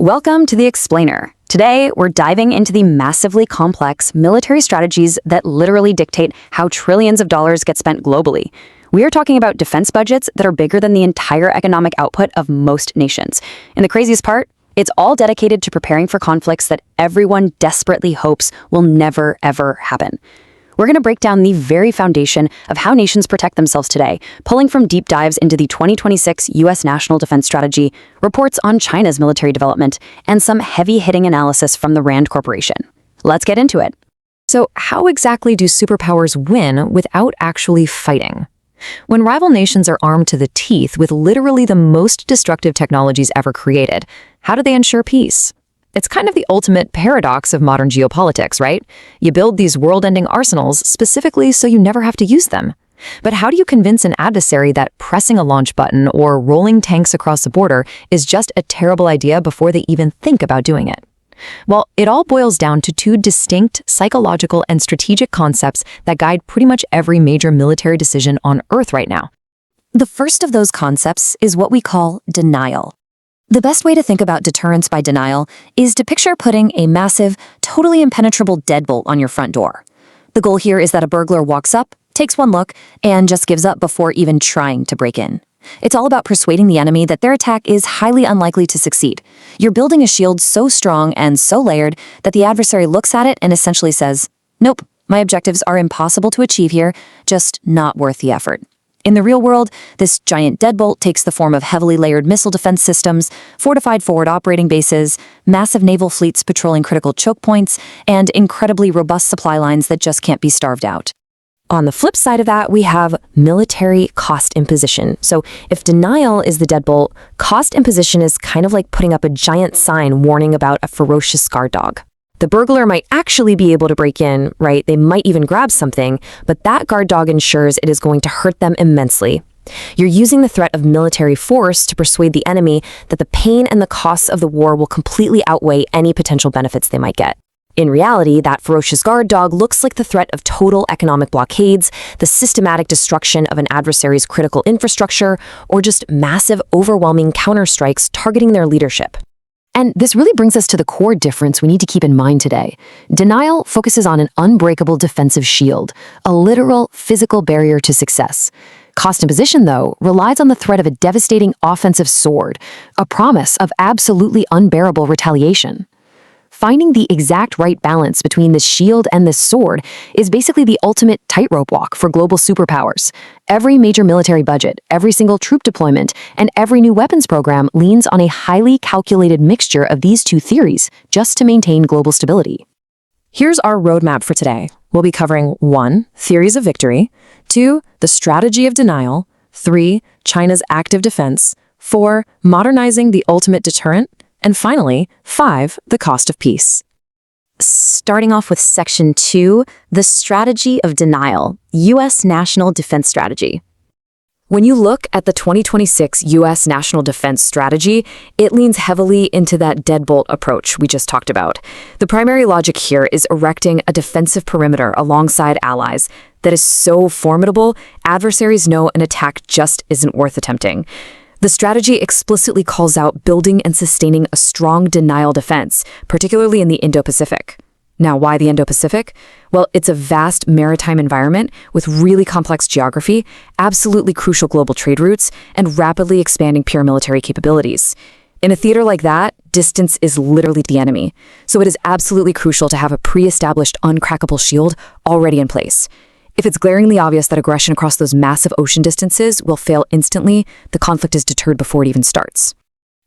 Welcome to The Explainer. Today, we're diving into the massively complex military strategies that literally dictate how trillions of dollars get spent globally. We are talking about defense budgets that are bigger than the entire economic output of most nations. And the craziest part? It's all dedicated to preparing for conflicts that everyone desperately hopes will never, ever happen. We're going to break down the very foundation of how nations protect themselves today, pulling from deep dives into the 2026 U.S. National Defense Strategy, reports on China's military development, and some heavy-hitting analysis from the RAND Corporation. Let's get into it. So, how exactly do superpowers win without actually fighting? When rival nations are armed to the teeth with literally the most destructive technologies ever created, how do they ensure peace? It's kind of the ultimate paradox of modern geopolitics, right? You build these world-ending arsenals specifically so you never have to use them. But how do you convince an adversary that pressing a launch button or rolling tanks across the border is just a terrible idea before they even think about doing it? Well, it all boils down to two distinct psychological and strategic concepts that guide pretty much every major military decision on Earth right now. The first of those concepts is what we call denial. The best way to think about deterrence by denial is to picture putting a massive, totally impenetrable deadbolt on your front door. The goal here is that a burglar walks up, takes one look, and just gives up before even trying to break in. It's all about persuading the enemy that their attack is highly unlikely to succeed. You're building a shield so strong and so layered that the adversary looks at it and essentially says, "Nope, my objectives are impossible to achieve here, just not worth the effort." In the real world, this giant deadbolt takes the form of heavily layered missile defense systems, fortified forward operating bases, massive naval fleets patrolling critical choke points, and incredibly robust supply lines that just can't be starved out. On the flip side of that, we have military cost imposition. So if denial is the deadbolt, cost imposition is kind of like putting up a giant sign warning about a ferocious guard dog. The burglar might actually be able to break in, right? They might even grab something, but that guard dog ensures it is going to hurt them immensely. You're using the threat of military force to persuade the enemy that the pain and the costs of the war will completely outweigh any potential benefits they might get. In reality, that ferocious guard dog looks like the threat of total economic blockades, the systematic destruction of an adversary's critical infrastructure, or just massive, overwhelming counterstrikes targeting their leadership. And this really brings us to the core difference we need to keep in mind today. Denial focuses on an unbreakable defensive shield, a literal physical barrier to success. Cost imposition, though, relies on the threat of a devastating offensive sword, a promise of absolutely unbearable retaliation. Finding the exact right balance between this shield and this sword is basically the ultimate tightrope walk for global superpowers. Every major military budget, every single troop deployment, and every new weapons program leans on a highly calculated mixture of these two theories just to maintain global stability. Here's our roadmap for today. We'll be covering 1. Theories of victory, 2. The strategy of denial, 3. China's active defense, 4. Modernizing the ultimate deterrent, and finally, 5, the cost of peace. Starting off with Section 2, the strategy of denial, U.S. National Defense Strategy. When you look at the 2026 U.S. National Defense Strategy, it leans heavily into that deadbolt approach we just talked about. The primary logic here is erecting a defensive perimeter alongside allies that is so formidable, adversaries know an attack just isn't worth attempting. The strategy explicitly calls out building and sustaining a strong denial defense, particularly in the Indo-Pacific. Now, why the Indo-Pacific? Well, it's a vast maritime environment with really complex geography, absolutely crucial global trade routes, and rapidly expanding pure military capabilities. In a theater like that, distance is literally the enemy, so it is absolutely crucial to have a pre-established uncrackable shield already in place. If it's glaringly obvious that aggression across those massive ocean distances will fail instantly, the conflict is deterred before it even starts.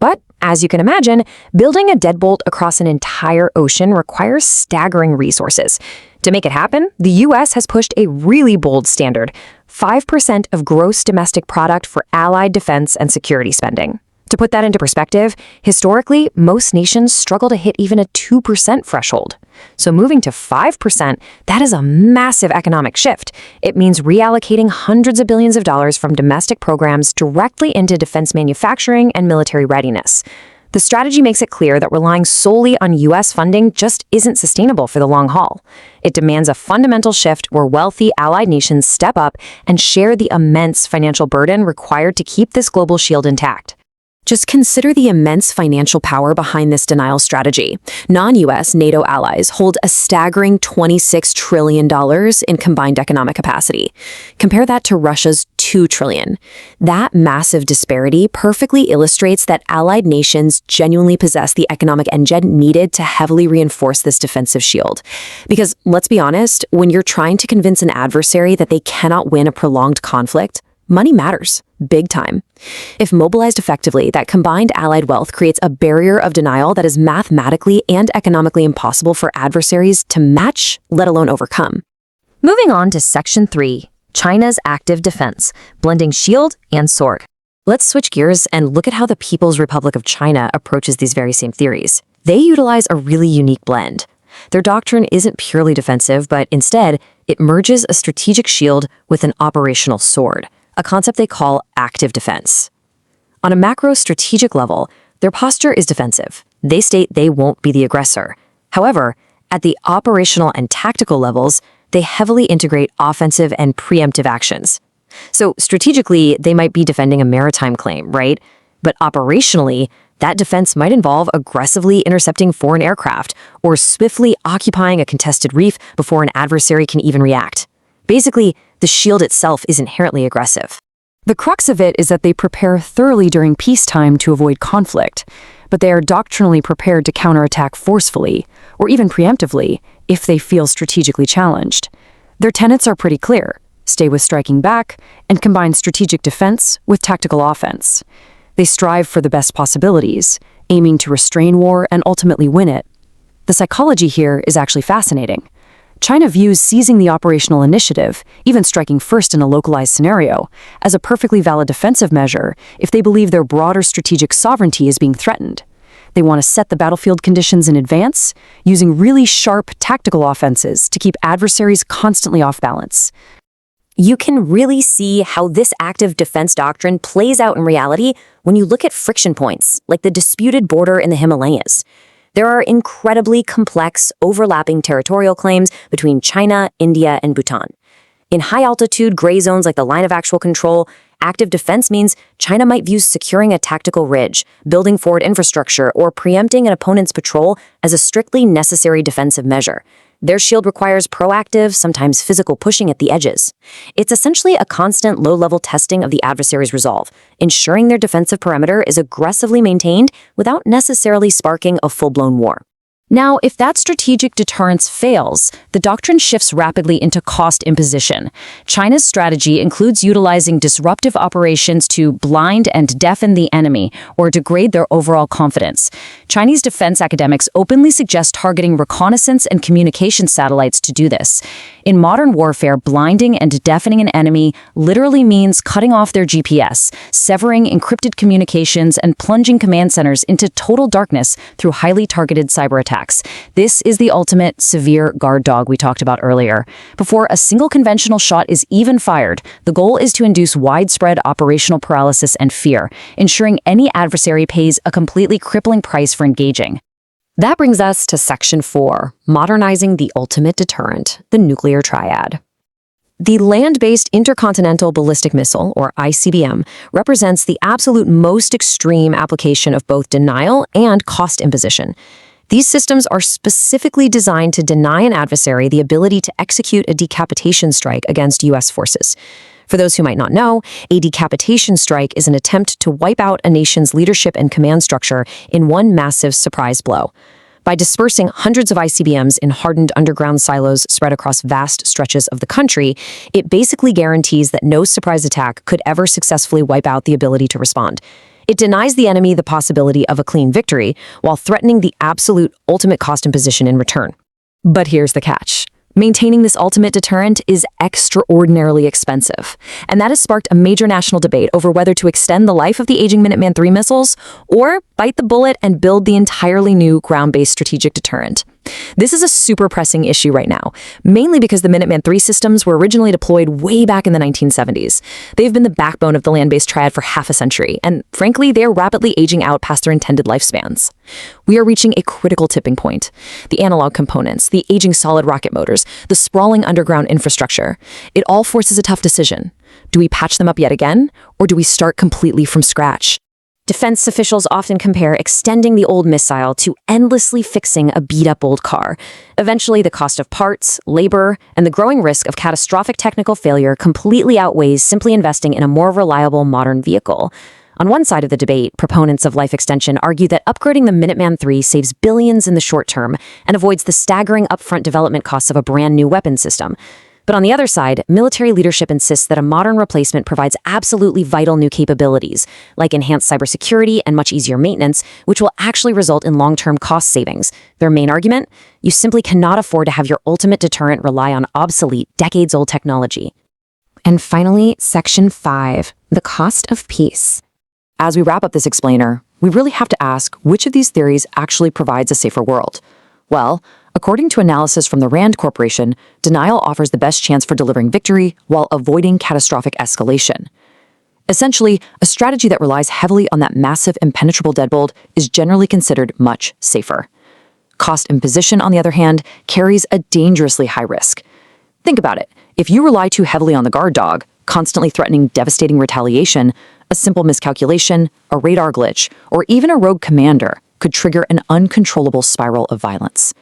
But, as you can imagine, building a deadbolt across an entire ocean requires staggering resources. To make it happen, the U.S. has pushed a really bold standard: 5% of gross domestic product for allied defense and security spending. To put that into perspective, historically, most nations struggle to hit even a 2% threshold. So moving to 5%, that is a massive economic shift. It means reallocating hundreds of billions of dollars from domestic programs directly into defense manufacturing and military readiness. The strategy makes it clear that relying solely on U.S. funding just isn't sustainable for the long haul. It demands a fundamental shift where wealthy allied nations step up and share the immense financial burden required to keep this global shield intact. Just consider the immense financial power behind this denial strategy. Non-US NATO allies hold a staggering $26 trillion in combined economic capacity. Compare that to Russia's $2 trillion. That massive disparity perfectly illustrates that allied nations genuinely possess the economic engine needed to heavily reinforce this defensive shield. Because, let's be honest, when you're trying to convince an adversary that they cannot win a prolonged conflict, money matters, big time. If mobilized effectively, that combined allied wealth creates a barrier of denial that is mathematically and economically impossible for adversaries to match, let alone overcome. Moving on to Section 3, China's active defense, blending shield and sword. Let's switch gears and look at how the People's Republic of China approaches these very same theories. They utilize a really unique blend. Their doctrine isn't purely defensive, but instead, it merges a strategic shield with an operational sword, a concept they call active defense. On a macro strategic level, their posture is defensive. They state they won't be the aggressor. However, at the operational and tactical levels, they heavily integrate offensive and preemptive actions. So strategically, they might be defending a maritime claim, right? But operationally, that defense might involve aggressively intercepting foreign aircraft or swiftly occupying a contested reef before an adversary can even react. Basically, the shield itself is inherently aggressive. The crux of it is that they prepare thoroughly during peacetime to avoid conflict, but they are doctrinally prepared to counterattack forcefully, or even preemptively, if they feel strategically challenged. Their tenets are pretty clear: stay with striking back, and combine strategic defense with tactical offense. They strive for the best possibilities, aiming to restrain war and ultimately win it. The psychology here is actually fascinating. China views seizing the operational initiative, even striking first in a localized scenario, as a perfectly valid defensive measure if they believe their broader strategic sovereignty is being threatened. They want to set the battlefield conditions in advance, using really sharp tactical offenses to keep adversaries constantly off balance. You can really see how this active defense doctrine plays out in reality when you look at friction points, like the disputed border in the Himalayas. There are incredibly complex, overlapping territorial claims between China, India, and Bhutan. In high-altitude gray zones like the line of actual control, active defense means China might view securing a tactical ridge, building forward infrastructure, or preempting an opponent's patrol as a strictly necessary defensive measure. Their shield requires proactive, sometimes physical pushing at the edges. It's essentially a constant low-level testing of the adversary's resolve, ensuring their defensive perimeter is aggressively maintained without necessarily sparking a full-blown war. Now, if that strategic deterrence fails, the doctrine shifts rapidly into cost imposition. China's strategy includes utilizing disruptive operations to blind and deafen the enemy or degrade their overall confidence. Chinese defense academics openly suggest targeting reconnaissance and communication satellites to do this. In modern warfare, blinding and deafening an enemy literally means cutting off their GPS, severing encrypted communications, and plunging command centers into total darkness through highly targeted cyber attacks. This is the ultimate severe guard dog we talked about earlier. Before a single conventional shot is even fired, the goal is to induce widespread operational paralysis and fear, ensuring any adversary pays a completely crippling price for engaging. That brings us to Section 4, modernizing the ultimate deterrent, the Nuclear Triad. The Land-Based Intercontinental Ballistic Missile, or ICBM, represents the absolute most extreme application of both denial and cost imposition. These systems are specifically designed to deny an adversary the ability to execute a decapitation strike against U.S. forces. For those who might not know, a decapitation strike is an attempt to wipe out a nation's leadership and command structure in one massive surprise blow. By dispersing hundreds of ICBMs in hardened underground silos spread across vast stretches of the country, it basically guarantees that no surprise attack could ever successfully wipe out the ability to respond. It denies the enemy the possibility of a clean victory, while threatening the absolute ultimate cost imposition in return. But here's the catch. Maintaining this ultimate deterrent is extraordinarily expensive, and that has sparked a major national debate over whether to extend the life of the aging Minuteman III missiles or bite the bullet and build the entirely new ground-based strategic deterrent. This is a super pressing issue right now, mainly because the Minuteman III systems were originally deployed way back in the 1970s. They've been the backbone of the land-based triad for half a century, and frankly, they are rapidly aging out past their intended lifespans. We are reaching a critical tipping point. The analog components, the aging solid rocket motors, the sprawling underground infrastructure, it all forces a tough decision. Do we patch them up yet again, or do we start completely from scratch? Defense officials often compare extending the old missile to endlessly fixing a beat-up old car. Eventually, the cost of parts, labor, and the growing risk of catastrophic technical failure completely outweighs simply investing in a more reliable modern vehicle. On one side of the debate, proponents of life extension argue that upgrading the Minuteman III saves billions in the short term and avoids the staggering upfront development costs of a brand new weapon system. But on the other side, military leadership insists that a modern replacement provides absolutely vital new capabilities, like enhanced cybersecurity and much easier maintenance, which will actually result in long-term cost savings. Their main argument? You simply cannot afford to have your ultimate deterrent rely on obsolete, decades-old technology. And finally, Section 5, the cost of peace. As we wrap up this explainer, we really have to ask which of these theories actually provides a safer world. Well, according to analysis from the RAND Corporation, denial offers the best chance for delivering victory while avoiding catastrophic escalation. Essentially, a strategy that relies heavily on that massive impenetrable deadbolt is generally considered much safer. Cost imposition, on the other hand, carries a dangerously high risk. Think about it. If you rely too heavily on the guard dog, constantly threatening devastating retaliation, a simple miscalculation, a radar glitch, or even a rogue commander could trigger an uncontrollable spiral of violence.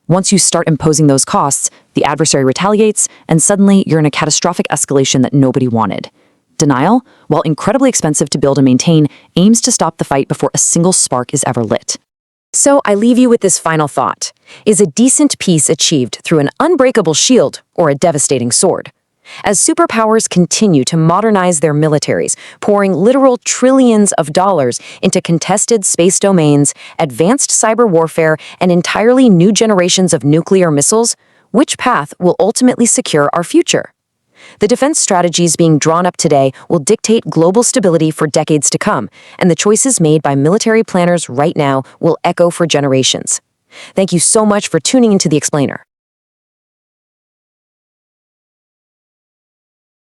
Once you start imposing those costs, the adversary retaliates, and suddenly you're in a catastrophic escalation that nobody wanted. Denial, while incredibly expensive to build and maintain, aims to stop the fight before a single spark is ever lit. So I leave you with this final thought. Is a decent peace achieved through an unbreakable shield or a devastating sword? As superpowers continue to modernize their militaries, pouring literal trillions of dollars into contested space domains, advanced cyber warfare, and entirely new generations of nuclear missiles, which path will ultimately secure our future? The defense strategies being drawn up today will dictate global stability for decades to come, and the choices made by military planners right now will echo for generations. Thank you so much for tuning into The Explainer.